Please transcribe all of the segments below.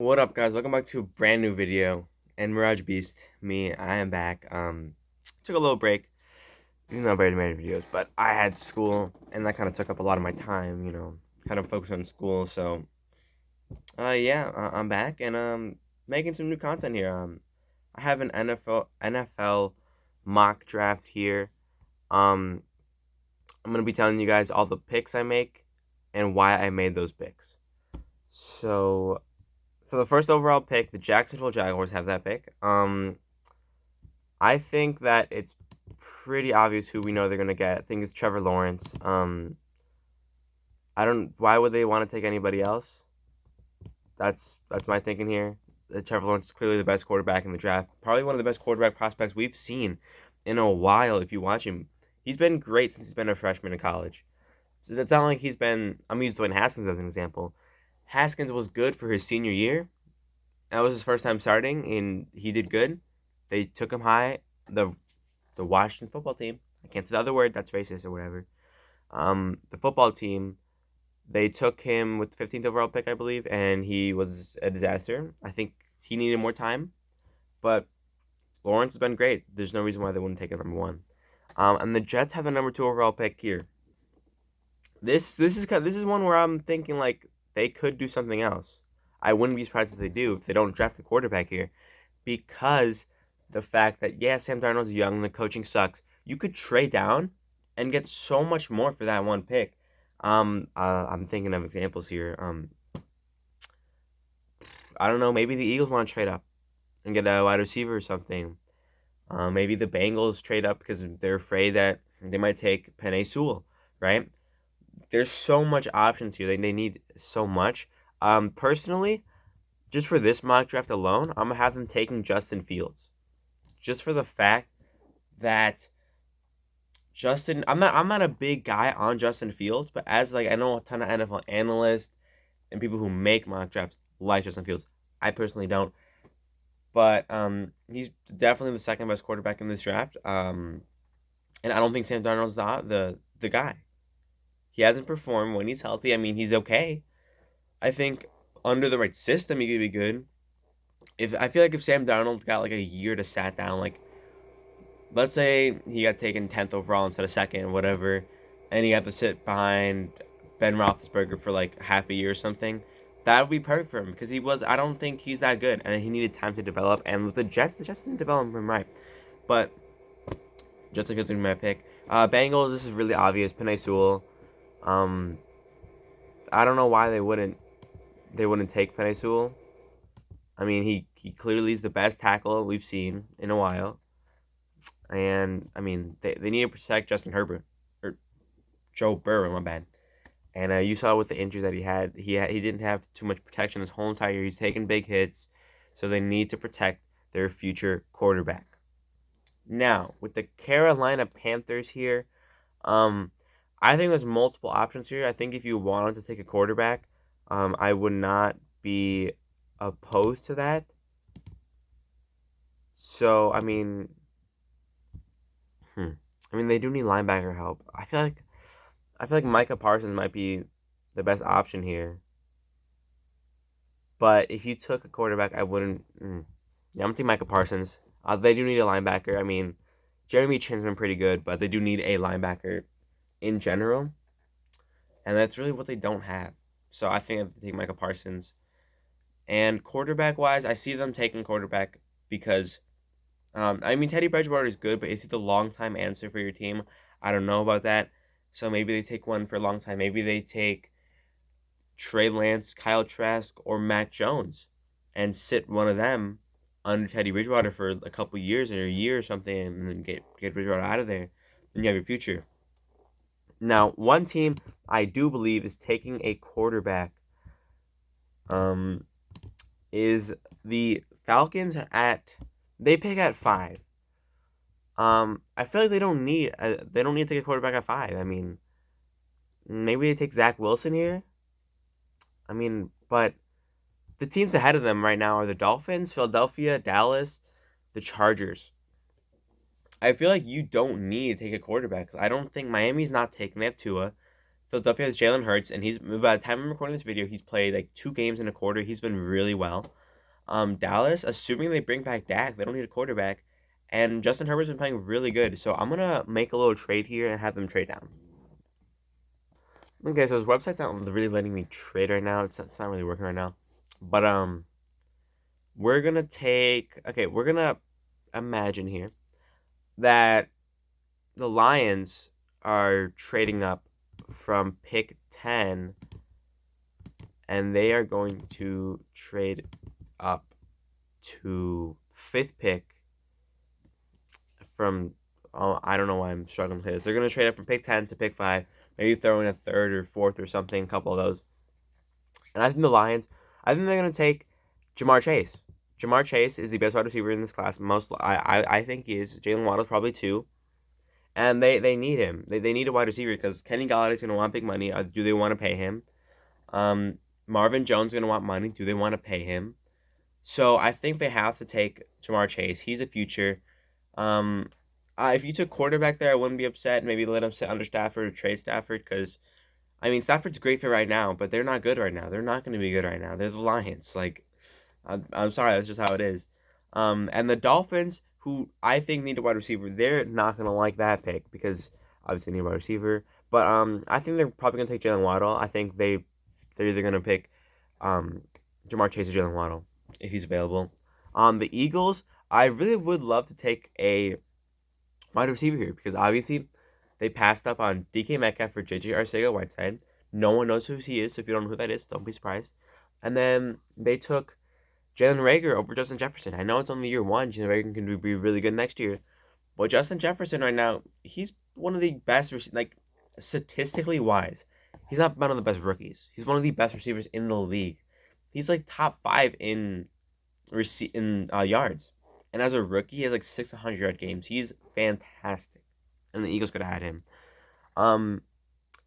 What up, guys? Welcome back to a brand new video. And Mirage Beast, me, I am back. Took a little break, even though I barely made videos, but I had school, and that kind of took up a lot of my time. Kind of focused on school. So, yeah, I'm back and making some new content here. I have an NFL mock draft here. Um, I'm gonna be telling you guys all the picks I make and why I made those picks. So, for the first overall pick, the Jacksonville Jaguars have that pick. I think that it's pretty obvious who we know they're gonna get. I think it's Trevor Lawrence. I don't. Why would they want to take anybody else? That's my thinking here. Trevor Lawrence is clearly the best quarterback in the draft. Probably one of the best quarterback prospects we've seen in a while. If you watch him, he's been great since he's been a freshman in college. So it's not like he's been. I'm using Dwayne Haskins as an example. Haskins was good for his senior year. That was his first time starting, and he did good. They took him high. The Washington football team. I can't say the other word. That's racist or whatever. The football team. They took him with the 15th overall pick, I believe, and he was a disaster. I think he needed more time, but Lawrence has been great. There's no reason why they wouldn't take him number one. And the Jets have the number two overall pick here. This is one where I'm thinking like they could do something else. I wouldn't be surprised if they don't draft the quarterback here, because the fact that yeah, Sam Darnold's young, the coaching sucks. You could trade down and get so much more for that one pick. I'm thinking of examples here. I don't know. Maybe the Eagles want to trade up and get a wide receiver or something. Maybe the Bengals trade up because they're afraid that they might take Penei Sewell, right? There's so much options here. They need so much. Personally, just for this mock draft alone, I'm gonna have them taking Justin Fields, just for the fact that I'm not a big guy on Justin Fields, but as like I know a ton of NFL analysts and people who make mock drafts like Justin Fields. I personally don't, but he's definitely the second best quarterback in this draft. And I don't think Sam Darnold's the guy. He hasn't performed when he's healthy. I mean, he's okay. I think under the right system, he could be good. If I feel like if Sam Darnold got like a year to sat down, like let's say he got taken 10th overall instead of second, whatever, and he had to sit behind Ben Roethlisberger for like half a year or something, that would be perfect for him because he was. I don't think he's that good, and he needed time to develop. And with the Jets didn't develop him right, but Justin Fields gonna be my pick. Bengals. This is really obvious. Penei Sewell. Um, I don't know why they wouldn't take Penei Sewell. I mean, he clearly is the best tackle we've seen in a while. And I mean, they need to protect Justin Herbert or Joe Burrow. My bad. And you saw with the injury that he had, he didn't have too much protection this whole entire year. He's taking big hits, so they need to protect their future quarterback. Now with the Carolina Panthers here, um, I think there's multiple options here. I think if you wanted to take a quarterback, I would not be opposed to that. So hmm, I mean they do need linebacker help. I feel like Micah Parsons might be the best option here. But if you took a quarterback, I wouldn't. Yeah, I'm thinking Micah Parsons. They do need a linebacker. I mean, Jeremy Chin's been pretty good, but they do need a linebacker in general, and that's really what they don't have. So I think I have to take Micah Parsons. And quarterback wise, I see them taking quarterback because I mean Teddy Bridgewater is good, but is he the long time answer for your team? I don't know about that. So maybe they take one for a long time. Maybe they take Trey Lance, Kyle Trask, or Mac Jones, and sit one of them under Teddy Bridgewater for a couple years or a year or something, and then get Bridgewater out of there. Then you have your future. Now, one team I do believe is taking a quarterback. Um, is the Falcons at they pick at 5. I feel like they don't need to take a quarterback at 5. I mean, maybe they take Zach Wilson here. I mean, but the teams ahead of them right now are the Dolphins, Philadelphia, Dallas, the Chargers. I feel like you don't need to take a quarterback. I don't think Miami's not taking. They have Tua. Philadelphia has Jalen Hurts, and he's by the time I'm recording this video, he's played like 2 games in a quarter. He's been really well. Dallas, assuming they bring back Dak, they don't need a quarterback, and Justin Herbert's been playing really good. So I'm gonna make a little trade here and have them trade down. Okay, so his website's not really letting me trade right now. It's not really working right now, but we're gonna take. Okay, we're gonna imagine here that the Lions are trading up from pick 10, and they are going to trade up to 5th pick from. Oh, I don't know why I'm struggling to say this. They're going to trade up from pick 10 to pick 5, maybe throw in a 3rd or 4th or something, a couple of those. And I think the Lions, I think they're going to take Ja'Marr Chase. Ja'Marr Chase is the best wide receiver in this class. I think he is. Jalen Waddle's probably 2. And they need him. They need a wide receiver because Kenny Galladay's going to want big money. Do they want to pay him? Marvin Jones is going to want money. Do they want to pay him? So I think they have to take Ja'Marr Chase. He's a future. If you took quarterback there, I wouldn't be upset. Maybe let him sit under Stafford or trade Stafford because, I mean, Stafford's great for right now, but they're not good right now. They're not going to be good right now. They're the Lions. Like, I'm sorry, that's just how it is. And the Dolphins, who I think need a wide receiver, they're not going to like that pick because obviously they need a wide receiver. But I think they're probably going to take Jalen Waddle. I think they're either going to pick Ja'Marr Chase or Jalen Waddle if he's available. The Eagles, I really would love to take a wide receiver here because obviously they passed up on DK Metcalf for JJ Arcega-Whiteside. No one knows who he is, so if you don't know who that is, don't be surprised. And then they took Jalen Reagor over Justin Jefferson. I know it's only year 1. Jalen Reagor can be really good next year. But Justin Jefferson right now, he's one of the best, like, statistically wise. He's not one of the best rookies. He's one of the best receivers in the league. He's like top 5 in yards. And as a rookie, he has like 600-yard games. He's fantastic. And the Eagles could have had him.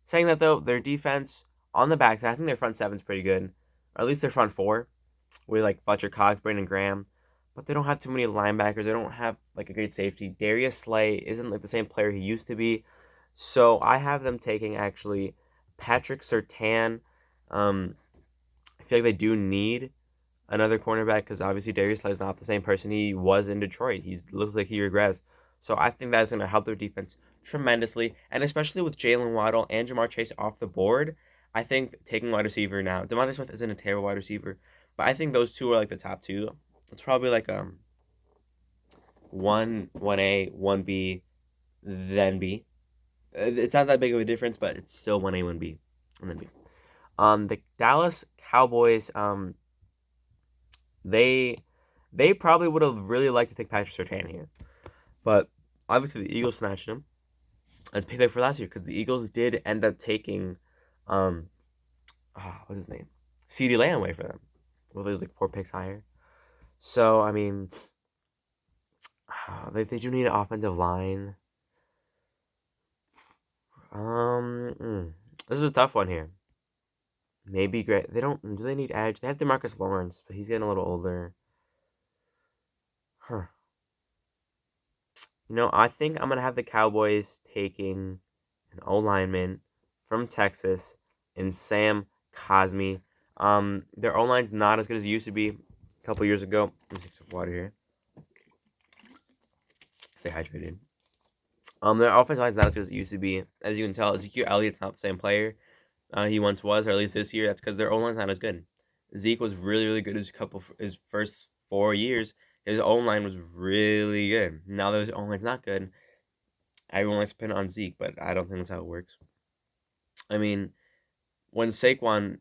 Saying that though, their defense on the backside, I think their front 7's pretty good. Or at least their front 4. With like Fletcher Cox, Brandon Graham. But they don't have too many linebackers. They don't have like a great safety. Darius Slay isn't like the same player he used to be. So I have them taking actually Patrick Surtain. I feel like they do need another cornerback because obviously Darius Slay is not the same person he was in Detroit. He looks like he regressed. So I think that's going to help their defense tremendously. And especially with Jalen Waddle and Ja'Marr Chase off the board, I think taking wide receiver now. DeVonta Smith isn't a terrible wide receiver, but I think those two are like the top 2. It's probably like 1A, 1B, then B. It's not that big of a difference, but it's still 1A, 1B, and then B. The Dallas Cowboys, they probably would have really liked to take Patrick Surtain here, but obviously the Eagles snatched him as payback for last year because the Eagles did end up taking, what's his name, CeeDee Lamb away for them. Well, there's like 4 picks higher. So I mean, they do need an offensive line. This is a tough one here. Maybe great. They don't. Do they need edge? They have DeMarcus Lawrence, but he's getting a little older. Huh. I think I'm gonna have the Cowboys taking an O lineman from Texas and Sam Cosmi. Their O line's not as good as it used to be a couple years ago. Let me take some water here. Stay hydrated. Their offensive line's not as good as it used to be. As you can tell, Ezekiel Elliott's not the same player he once was, or at least this year. That's because their O-line's not as good. Zeke was really, really good his first 4 years. His O-line was really good. Now that his O-line's not good, everyone likes to pin it on Zeke, but I don't think that's how it works. I mean, when Saquon...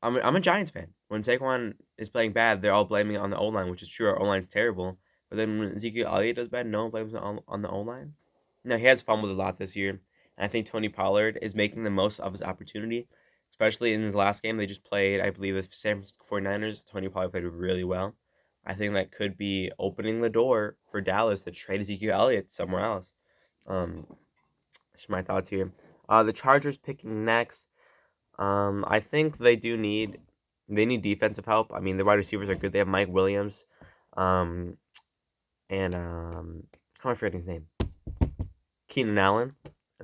I'm a Giants fan. When Saquon is playing bad, they're all blaming it on the O-line, which is true. Our O-line's terrible. But then when Ezekiel Elliott does bad, no one blames it on the O-line. No, he has fumbled a lot this year. And I think Tony Pollard is making the most of his opportunity, especially in his last game. They just played, I believe, the San Francisco 49ers. Tony Pollard played really well. I think that could be opening the door for Dallas to trade Ezekiel Elliott somewhere else. That's my thoughts here. The Chargers picking next. I think they need defensive help. I mean, the wide receivers are good. They have Mike Williams, and how am I forgetting his name? Keenan Allen,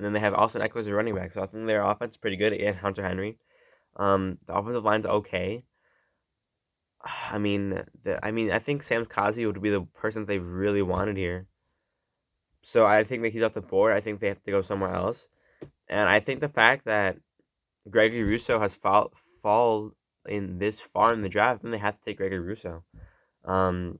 And then they have Austin Eckler as a running back. So I think their offense is pretty good. And Hunter Henry. The offensive line's okay. I think Sam Kazi would be the person that they really wanted here. So I think that he's off the board. I think they have to go somewhere else. And I think the fact that Gregory Rousseau has fall in this far in the draft, then they have to take Gregory Rousseau. And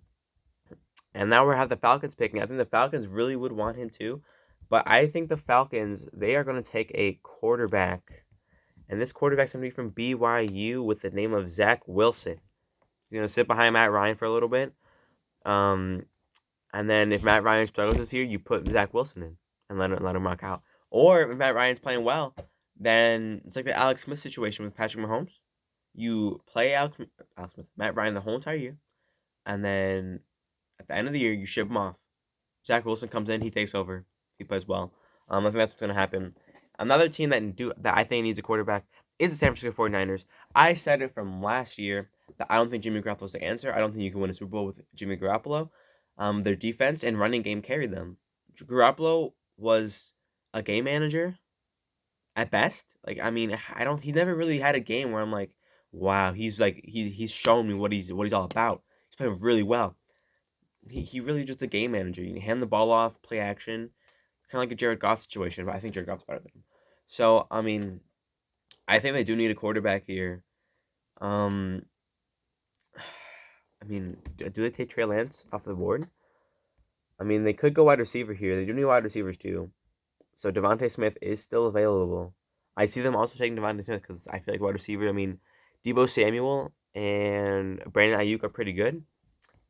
now we have the Falcons picking. I think the Falcons really would want him too. But I think the Falcons, they are going to take a quarterback. And this quarterback's going to be from BYU with the name of Zach Wilson. He's going to sit behind Matt Ryan for a little bit. And then if Matt Ryan struggles this year, you put Zach Wilson in and let him rock out. Or if Matt Ryan's playing well, then it's like the Alex Smith situation with Patrick Mahomes. You play Matt Ryan the whole entire year. And then at the end of the year, you ship him off. Zach Wilson comes in, he takes over, he plays well. I think that's what's going to happen. Another team that I think needs a quarterback is the San Francisco 49ers. I said it from last year that I don't think Jimmy Garoppolo is the answer. I don't think you can win a Super Bowl with Jimmy Garoppolo. Their defense and running game carried them. Garoppolo was a game manager at best. He never really had a game where I'm like, wow, he's shown me what he's all about. He's playing really well. He really just a game manager. You hand the ball off, play action, kind of like a Jared Goff situation, but I think Jared Goff's better than him. So, I think they do need a quarterback here. Do they take Trey Lance off the board? They could go wide receiver here. They do need wide receivers too. So Devontae Smith is still available. I see them also taking Devontae Smith because I feel like wide receiver. Deebo Samuel and Brandon Ayuk are pretty good,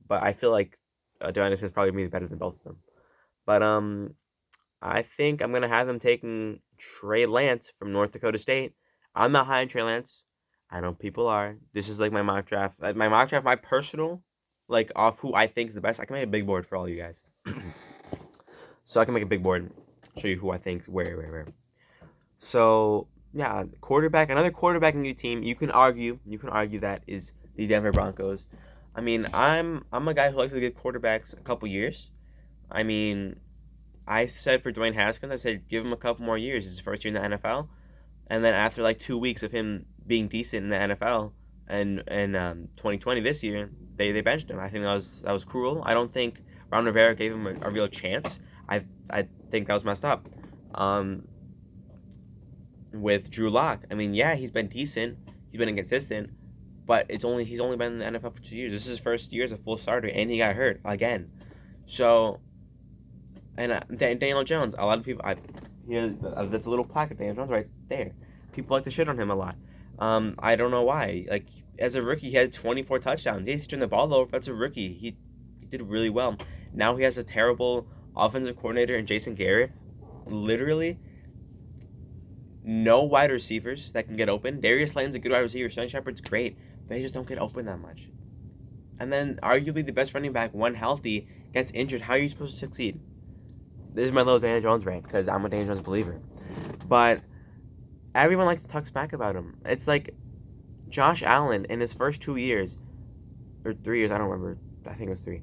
but I feel like Devontae Smith is probably going to be better than both of them. But I think I'm going to have them taking Trey Lance from North Dakota State. I'm not high on Trey Lance. I know people are. This is like my mock draft. My personal, off who I think is the best. I can make a big board for all you guys. So I can make a big board, show you who I think where. So yeah, another quarterback in your team. You can argue that is the Denver Broncos. I'm a guy who likes to get quarterbacks a couple years. I said for Dwayne Haskins, I said give him a couple more years. It's his first year in the NFL. And then after 2 weeks of him being decent in the NFL and 2020 this year, they benched him. I think that was cruel. I don't think Ron Rivera gave him a real chance. I think that was messed up. With Drew Lock, he's been decent. He's been inconsistent, but he's only been in the NFL for 2 years. This is his first year as a full starter, and he got hurt again. So, and Daniel Jones, a lot of people, that's a little plaque of Daniel Jones right there. People like to shit on him a lot. I don't know why. As a rookie, he had 24 touchdowns. He's turned the ball over. That's a rookie. He did really well. Now he has a terrible offensive coordinator in Jason Garrett. Literally, no wide receivers that can get open. Darius Slayton's a good wide receiver. Sterling Shepard's great, but they just don't get open that much. And then, arguably the best running back, when healthy, gets injured. How are you supposed to succeed? This is my little Daniel Jones rant, because I'm a Daniel Jones believer. But everyone likes to talk smack about him. It's like Josh Allen in his first 2 years, or 3 years, I don't remember. I think it was 3.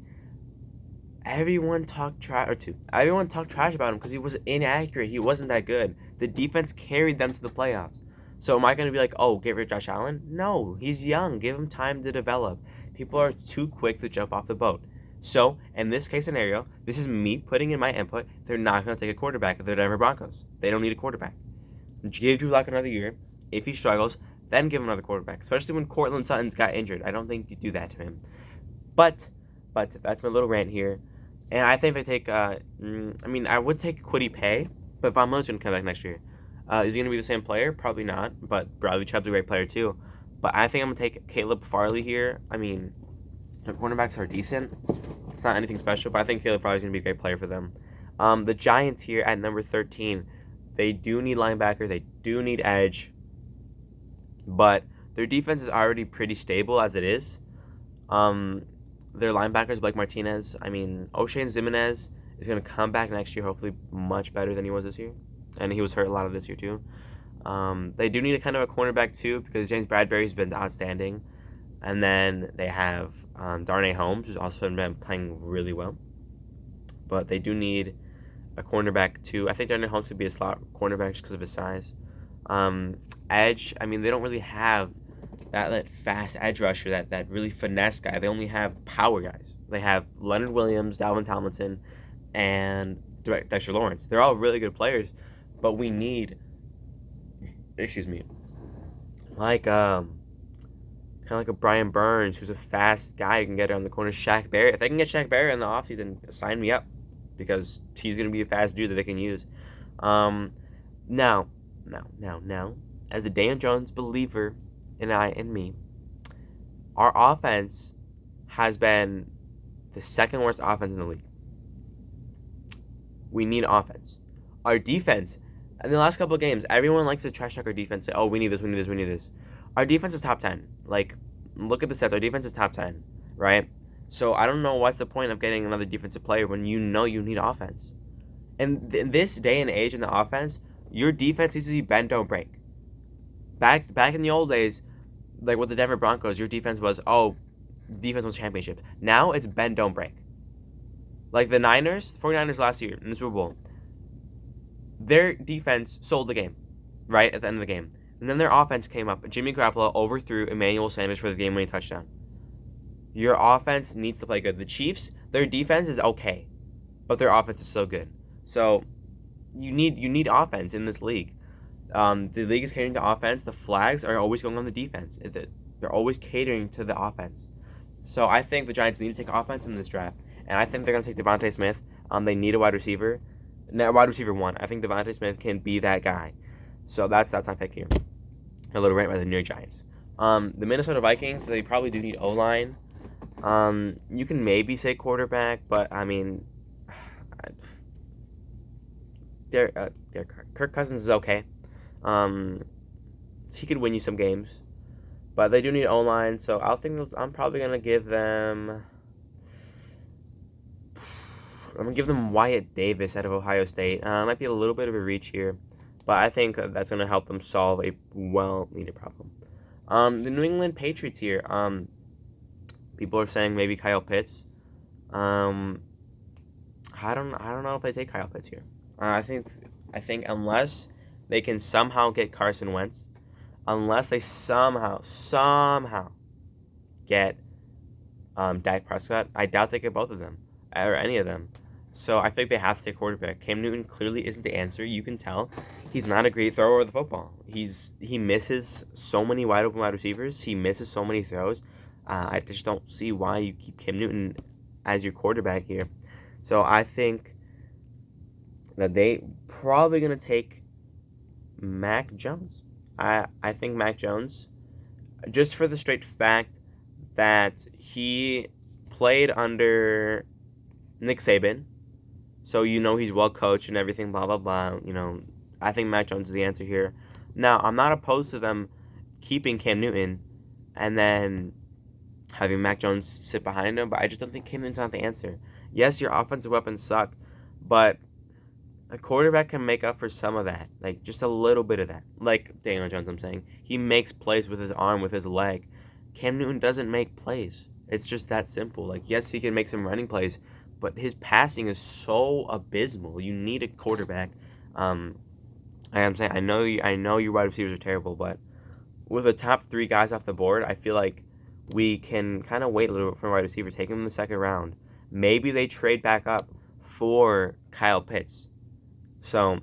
Everyone talked trash, or 2. Everyone talked trash about him because he was inaccurate. He wasn't that good. The defense carried them to the playoffs. So am I going to be like, oh, get rid of Josh Allen? No, he's young. Give him time to develop. People are too quick to jump off the boat. So, in this case scenario, this is me putting in my input. They're not going to take a quarterback if they're Denver Broncos. They don't need a quarterback. Give Drew Lock another year. If he struggles, then give him another quarterback. Especially when Cortland Sutton's got injured. I don't think you do that to him. But that's my little rant here. And I think they take, I would take Kwity Paye, but Von Miller's going to come back next year. Is he going to be the same player? Probably not, but Bradley Chubb's a great player too. But I think I'm going to take Caleb Farley here. The cornerbacks are decent. It's not anything special, but I think Caleb Farley's going to be a great player for them. The Giants here at number 13, they do need linebacker. They do need edge. But their defense is already pretty stable as it is. Their linebackers, Blake Martinez. O'Shane Ximines is going to come back next year, hopefully much better than he was this year. And he was hurt a lot of this year too. They do need a kind of a cornerback too, because James Bradbury's been outstanding. And then they have Darnay Holmes, who's also been playing really well. But they do need a cornerback too. I think Darnell Holmes could be a slot cornerback just because of his size. Edge, I mean, they don't really have that fast edge rusher, that really finesse guy. They only have power guys. They have Leonard Williams, Dalvin Tomlinson, and Dexter Lawrence. They're all really good players, but we need, excuse me, like kind of like a Brian Burns, who's a fast guy who can get it on the corner. Shaq Barrett. If they can get Shaq Barrett in the offseason, sign me up because he's going to be a fast dude that they can use. Um, now, as a Daniel Jones believer, and me, our offense has been the second worst offense in the league. We need offense. Our defense, in the last couple of games, everyone likes to trash talk our defense. Say, oh, we need this, we need this, we need this. Our defense is top 10. Like, look at the stats. Our defense is top 10, right? So I don't know what's the point of getting another defensive player when you know you need offense. And in this day and age in the offense, your defense needs to be bend, don't break. Back in the old days, like with the Denver Broncos, your defense was, oh, defense wins championship. Now it's bend, don't break. Like the 49ers last year in the Super Bowl, their defense sold the game, right, at the end of the game. And then their offense came up. Jimmy Garoppolo overthrew Emmanuel Sanders for the game-winning touchdown. Your offense needs to play good. The Chiefs, their defense is okay, but their offense is so good. So you need offense in this league. The league is catering to offense. The flags are always going on the defense. They're always catering to the offense. So I think the Giants need to take offense in this draft, and I think they're going to take Devontae Smith. They need a wide receiver. Wide receiver one. I think Devontae Smith can be that guy. So that's my pick here. A little rant by the New York Giants. The Minnesota Vikings, they probably do need O-line. You can maybe say quarterback, but I mean, Kirk Cousins is okay. He could win you some games, but they do need O-line. So I'm probably gonna give them. I'm gonna give them Wyatt Davis out of Ohio State. Might be a little bit of a reach here, but I think that's gonna help them solve a well-needed problem. The New England Patriots here. People are saying maybe Kyle Pitts. I don't know if they take Kyle Pitts here. I think unless they can somehow get Carson Wentz, unless they somehow get Dak Prescott, I doubt they get both of them or any of them. So I think they have to take quarterback. Cam Newton clearly isn't the answer. You can tell he's not a great thrower of the football. He misses so many wide open wide receivers. He misses so many throws. I just don't see why you keep Cam Newton as your quarterback here. So I think that they probably gonna take Mac Jones. I think Mac Jones, just for the straight fact that he played under Nick Saban, so he's well coached and everything, blah blah blah. I think Mac Jones is the answer here. Now I'm not opposed to them keeping Cam Newton and then having Mac Jones sit behind him, but I just don't think Cam Newton's not the answer. Yes, your offensive weapons suck, but a quarterback can make up for some of that, like just a little bit of that. Like Daniel Jones, I'm saying, he makes plays with his arm, with his leg. Cam Newton doesn't make plays. It's just that simple. Like, yes, he can make some running plays, but his passing is so abysmal. You need a quarterback. I'm saying, I know your wide receivers are terrible, but with the top 3 guys off the board, I feel like we can kind of wait a little bit for a wide receiver, take him in the second round. Maybe they trade back up for Kyle Pitts. So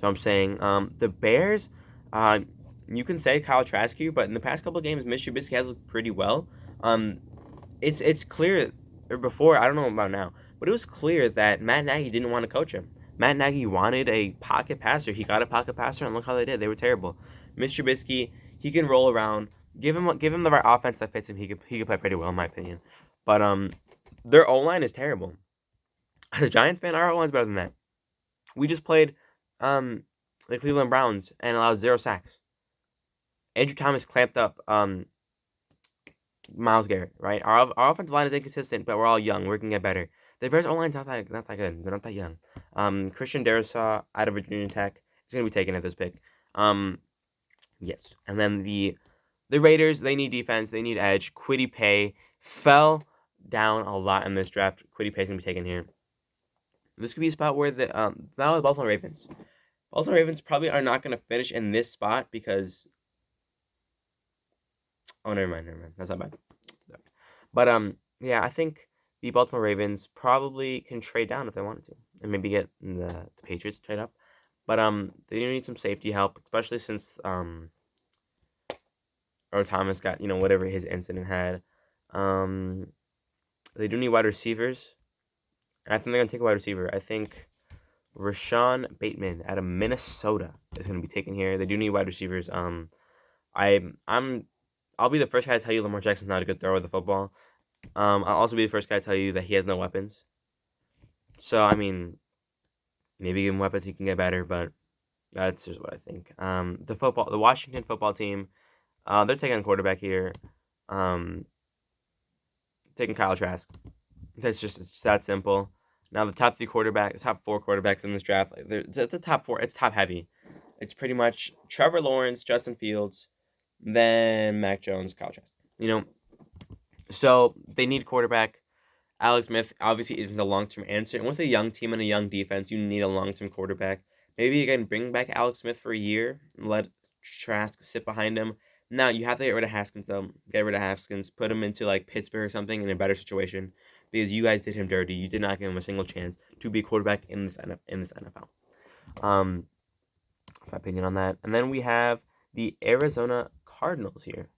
I'm saying the Bears, you can say Kyle Trask here, but in the past couple of games, Mitch Trubisky has looked pretty well. It's clear, or before, I don't know about now, but it was clear that Matt Nagy didn't want to coach him. Matt Nagy wanted a pocket passer. He got a pocket passer, and look how they did. They were terrible. Mitch Trubisky, he can roll around. Give him the right offense that fits him. He could play pretty well, in my opinion. But their O-line is terrible. As a Giants fan, our O-line's better than that. We just played the Cleveland Browns and allowed 0 sacks. Andrew Thomas clamped up Myles Garrett, right? Our offensive line is inconsistent, but we're all young. We're going to get better. The Bears' O-line's not that good. They're not that young. Christian Darrisaw out of Virginia Tech is going to be taken at this pick. Yes. And then the Raiders, they need defense. They need edge. Kwity Paye fell down a lot in this draft. Kwity Paye's going to be taken here. This could be a spot where now the Baltimore Ravens. Baltimore Ravens probably are not going to finish in this spot because never mind, never mind. That's not bad. But yeah, I think the Baltimore Ravens probably can trade down if they wanted to, and maybe get the Patriots to trade up. But they do need some safety help, especially since Earl Thomas got whatever his incident had. Um, they do need wide receivers. And I think they're gonna take a wide receiver. I think Rashawn Bateman out of Minnesota is gonna be taken here. They do need wide receivers. I'll be the first guy to tell you Lamar Jackson's not a good thrower with the football. I'll also be the first guy to tell you that he has no weapons. So I mean, maybe give him weapons, he can get better, but that's just what I think. The Washington football team, they're taking a quarterback here. Taking Kyle Trask. It's that simple. Now the top four quarterbacks in this draft, it's a top four. It's top heavy. It's pretty much Trevor Lawrence, Justin Fields, then Mac Jones, Kyle Trask. So they need a quarterback. Alex Smith obviously isn't the long-term answer. And with a young team and a young defense, you need a long-term quarterback. Maybe you can bring back Alex Smith for a year and let Trask sit behind him. Now, you have to get rid of Haskins, though. Get rid of Haskins. Put him into, Pittsburgh or something in a better situation. Because you guys did him dirty. You did not give him a single chance to be a quarterback in this NFL. My opinion on that. And then we have the Arizona Cardinals here.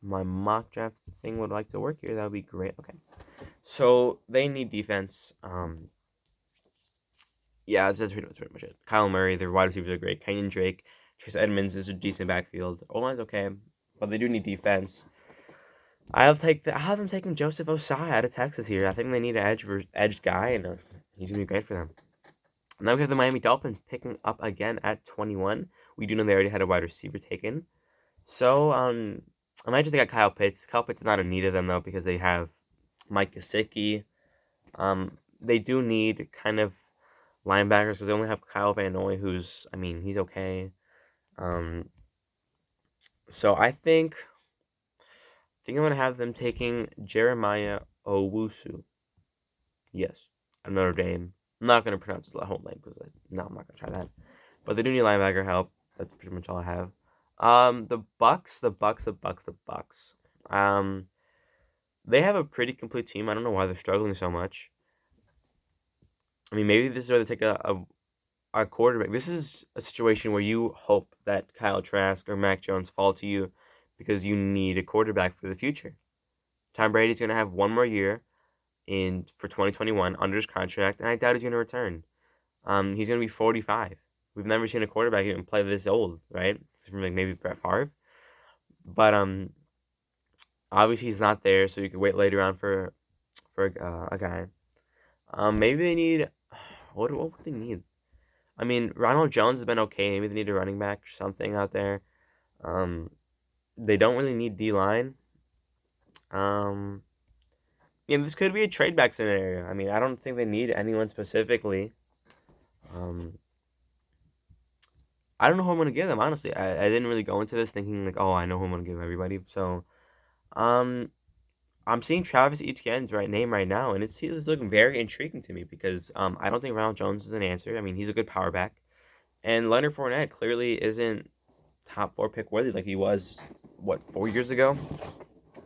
My mock draft thing would like to work here. That would be great. Okay. So they need defense. Yeah, that's pretty much it. Kyle Murray, their wide receivers are great. Kenyon Drake, Chase Edmonds is a decent backfield. O-line's okay, but they do need defense. I have them taking Joseph Ossai out of Texas here. I think they need an edge guy, and he's gonna be great for them. Now we have the Miami Dolphins picking up again at 21. We do know they already had a wide receiver taken. So imagine they got Kyle Pitts. Kyle Pitts is not in need of them though because they have Mike Gesicki. They do need kind of linebackers because they only have Kyle Van Noy, he's okay. So I think I'm gonna have them taking Jeremiah Owusu. Yes, at Notre Dame. I'm not gonna pronounce his whole name because I'm not gonna try that. But they do need linebacker help. That's pretty much all I have. The Bucks. They have a pretty complete team. I don't know why they're struggling so much. I mean, maybe this is where they take a quarterback. This is a situation where you hope that Kyle Trask or Mac Jones fall to you because you need a quarterback for the future. Tom Brady's going to have one more year for 2021 under his contract, and I doubt he's going to return. He's going to be 45. We've never seen a quarterback even play this old, right? From maybe Brett Favre. But obviously he's not there, so you could wait later on for a guy. Maybe they need what would they need? I mean, Ronald Jones has been okay. Maybe they need a running back or something out there. They don't really need D-line. This could be a trade back scenario. I mean, I don't think they need anyone specifically. I don't know who I'm gonna give them, honestly. I didn't really go into this thinking I know who I'm gonna give everybody. So, I'm seeing Travis Etienne's name right now, and it's looking very intriguing to me because I don't think Ronald Jones is an answer. I mean, he's a good power back, and Leonard Fournette clearly isn't top 4 pick worthy like he was 4 years ago.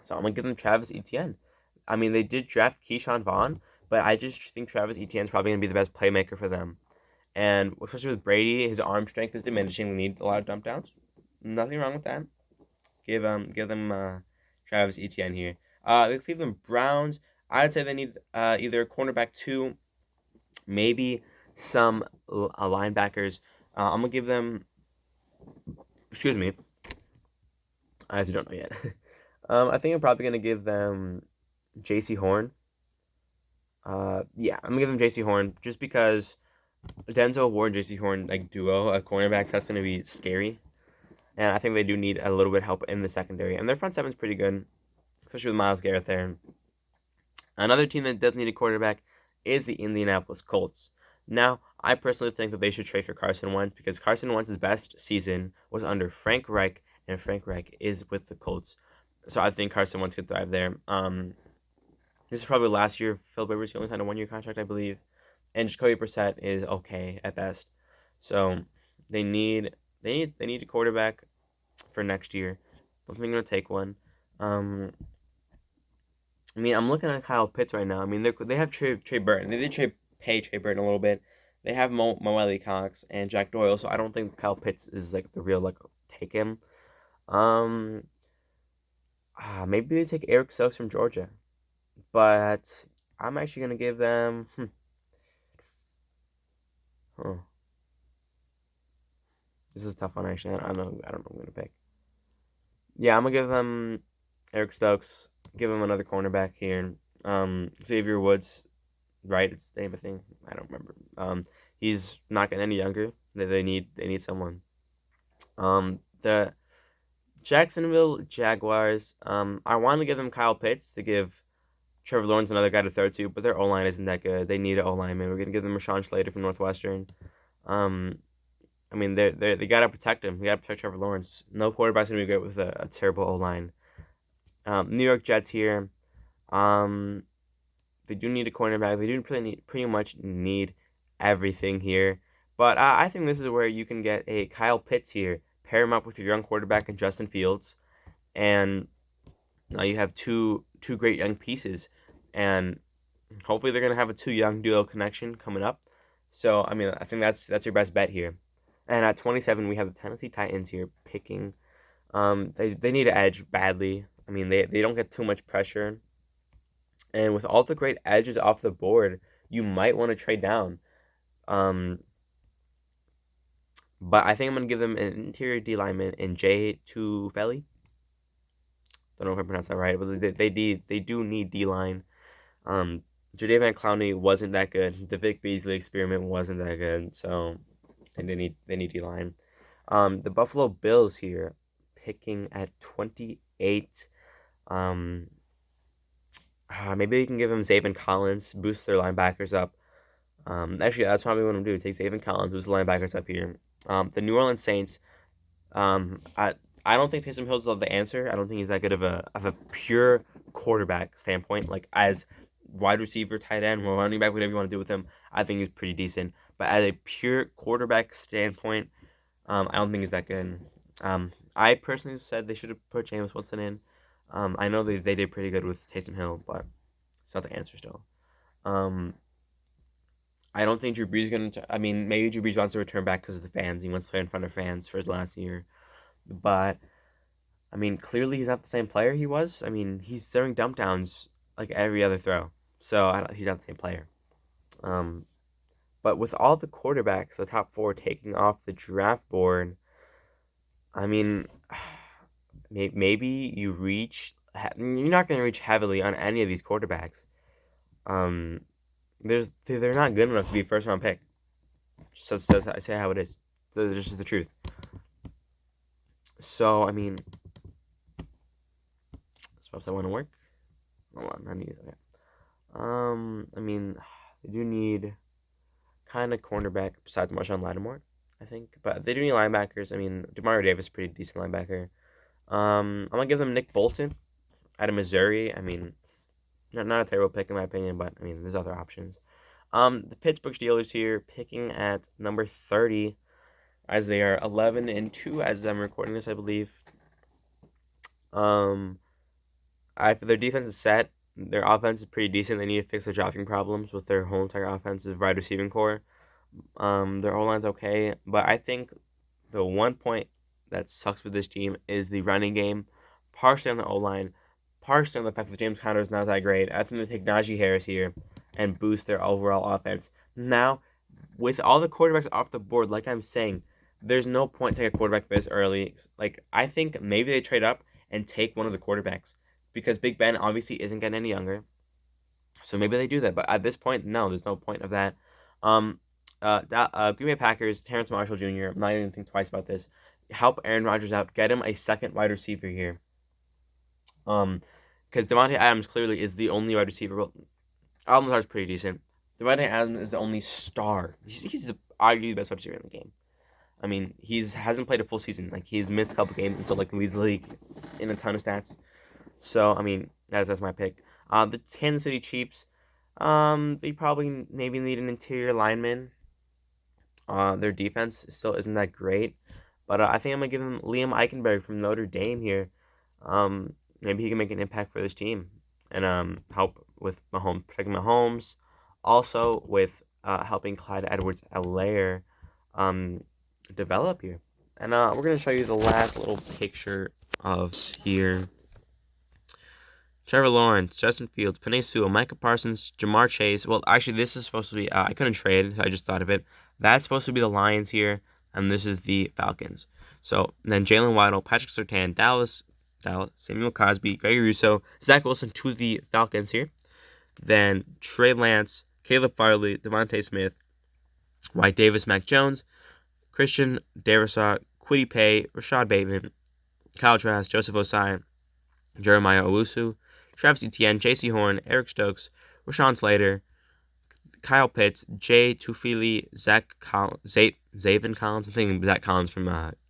So I'm gonna give them Travis Etienne. I mean, they did draft Keyshawn Vaughn, but I just think Travis Etienne's probably gonna be the best playmaker for them. And especially with Brady, his arm strength is diminishing. We need a lot of dump downs. Nothing wrong with that. Give them Travis Etienne here. The Cleveland Browns, I'd say they need either a cornerback 2, maybe some linebackers. I'm gonna give them. Excuse me. I actually don't know yet. I think I'm probably gonna give them J.C. Horn. Yeah, I'm gonna give them J.C. Horn just because Denzel Ward, J.C. Horn duo of cornerbacks, that's gonna be scary. And I think they do need a little bit of help in the secondary. And their front seven's pretty good, especially with Myles Garrett there. Another team that does need a quarterback is the Indianapolis Colts. Now, I personally think that they should trade for Carson Wentz because Carson Wentz's best season was under Frank Reich, and Frank Reich is with the Colts. So I think Carson Wentz could thrive there. This is probably last year. Phil Rivers only signed a 1-year contract, I believe. and Jacoby Brissett is okay at best. So they need a quarterback for next year. Don't think they're gonna take one. Um, I mean, I'm looking at Kyle Pitts right now. I mean, they have Trey Burton. They did pay Trey Burton a little bit. They have Mo Wiley Cox and Jack Doyle, so I don't think Kyle Pitts is like the real like take him. Um, maybe they take Eric Stokes from Georgia, but I'm actually gonna give them. Huh, this is a tough one actually. I don't know. I don't know who I'm gonna pick. Yeah, I'm gonna give them Eric Stokes. Give him another cornerback here. Xavier Woods, right? It's the name of the thing. I don't remember. He's not getting any younger. They need someone. The Jacksonville Jaguars. I want to give them Kyle Pitts to give Trevor Lawrence another guy to throw to, but their O line isn't that good. They need an O lineman. We're gonna give them Rashawn Slater from Northwestern. Um, I mean they gotta protect him. We gotta protect Trevor Lawrence. No quarterback's gonna be good with a terrible O line. New York Jets here. Um, they do need a cornerback. They do pretty much need everything here. But I think this is where you can get a Kyle Pitts here. Pair him up with your young quarterback and Justin Fields, and now you have two great young pieces. And hopefully they're gonna have a two young duo connection coming up. So I mean I think that's your best bet here. And at 27 we have the Tennessee Titans here picking. They need an edge badly. I mean they don't get too much pressure. And with all the great edges off the board, you might want to trade down. Um, but I think I'm gonna give them an interior D lineman in J Tufele. Don't know if I pronounced that right, but they do need D line. Um, Jadeveon Clowney wasn't that good. The Vic Beasley experiment wasn't that good, so they need D line. The Buffalo Bills here, picking at 28. Um, maybe you can give them Zaven Collins, boost their linebackers up. Actually, that's probably what I'm gonna do. Take Zaven Collins, who's the linebackers up here. The New Orleans Saints. I don't think Taysom Hill's the answer. I don't think he's that good of a pure quarterback standpoint. Like as wide receiver, tight end, or running back, whatever you want to do with him, I think he's pretty decent. But as a pure quarterback standpoint, I don't think he's that good. I personally said they should have put Jameis Winston in. I know they did pretty good with Taysom Hill, but it's not the answer still. Um, I don't think Drew Brees is going to. I mean, maybe Drew Brees wants to return back because of the fans. He wants to play in front of fans for his last year. But I mean, clearly he's not the same player he was. I mean, he's throwing dump downs like every other throw, so he's not the same player. Um, but with all the quarterbacks, the top four taking off the draft board, I mean, maybe you're not going to reach heavily on any of these quarterbacks. Um, they're not good enough to be a first round pick. Just I say how it is. This is the truth. So I mean, suppose I want to work. Hold on, I need okay. I mean, they do need kind of cornerback besides Marshawn Lattimore, I think, but they do need linebackers. I mean, Demario Davis is a pretty decent linebacker. I'm gonna give them Nick Bolton out of Missouri. I mean, not a terrible pick in my opinion, but I mean, there's other options. The Pittsburgh Steelers here picking at number 30, as they are 11-2 as I'm recording this, I believe. Their defense is set. Their offense is pretty decent. They need to fix their dropping problems with their whole entire offensive wide receiving core. Their O line's okay, but I think the one point that sucks with this team is the running game, partially on the O line, partially on the fact that James Conner is not that great. I think they take Najee Harris here and boost their overall offense. Now, with all the quarterbacks off the board, like I'm saying, there's no point taking a quarterback this early. Like I think maybe they trade up and take one of the quarterbacks because Big Ben obviously isn't getting any younger. So maybe they do that, but at this point, no, there's no point of that. Um, Green Bay Packers, Terrence Marshall Jr. I'm not even think twice about this. Help Aaron Rodgers out. Get him a second wide receiver here. Because Devontae Adams clearly is the only wide receiver. Well, Alvin Lazard's pretty decent. Devontae Adams is the only star. He's arguably the best wide receiver in the game. I mean, hasn't played a full season. Like he's missed a couple games, and so like leads the league in a ton of stats. So I mean, that's my pick. The Kansas City Chiefs. They probably maybe need an interior lineman. Their defense still isn't that great, but I think I'm gonna give them Liam Eichenberg from Notre Dame here. Maybe he can make an impact for this team and help with Mahomes, protecting Mahomes, also with helping Clyde Edwards-Helaire develop here. And we're gonna show you the last little picture of here. Trevor Lawrence, Justin Fields, Penei Sewell, Micah Parsons, Jamar Chase. Well, actually, this is supposed to be. I couldn't trade. So I just thought of it. That's supposed to be the Lions here, and this is the Falcons. So then Jalen Waddle, Patrick Surtain, Dallas, Samuel Cosby, Gregory Rousseau, Zach Wilson to the Falcons here. Then Trey Lance, Caleb Farley, Devontae Smith, White Davis, Mac Jones, Christian Darrisaw, Kwity Paye, Rashad Bateman, Kyle Trask, Joseph Osai, Jeremiah Owusu, Travis Etienne, J.C. Horn, Eric Stokes, Rashawn Slater, Kyle Pitts, Jay Tufili, Zaven Collins, I think Zach Collins from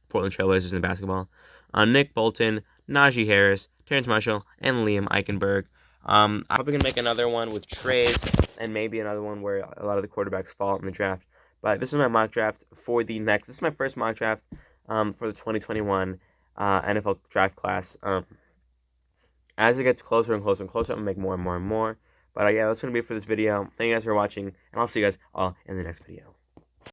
Portland Trailblazers in basketball, Nick Bolton, Najee Harris, Terrence Marshall, and Liam Eichenberg. I'm probably going to make another one with trades and maybe another one where a lot of the quarterbacks fall in the draft. But this is my mock draft for the next. This is my first mock draft for the 2021 NFL draft class. As it gets closer and closer and closer, I'm going to make more and more and more. But yeah, that's going to be it for this video. Thank you guys for watching, and I'll see you guys all in the next video.